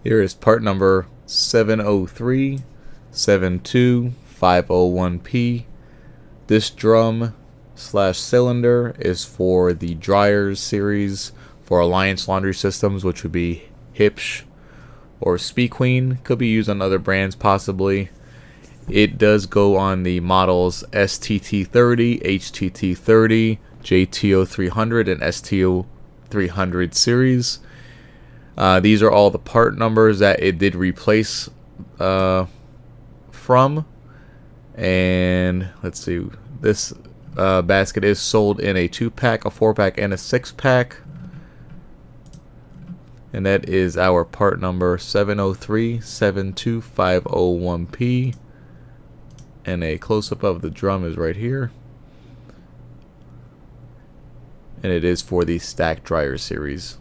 Here is part number 703-72501P. This drum slash cylinder is for the dryers series for Alliance Laundry Systems, which would be Huebsch or Spequeen. Could be used on other brands possibly. It does go on the models STT30, HTT30, JT0300, and ST300 series. These are all the part numbers that it did replace from. And let's see, this basket is sold in a 2-pack, a 4-pack, and a 6-pack. And that is our part number 703-72501P. And a close-up of the drum is right here. And it is for the stack dryer series.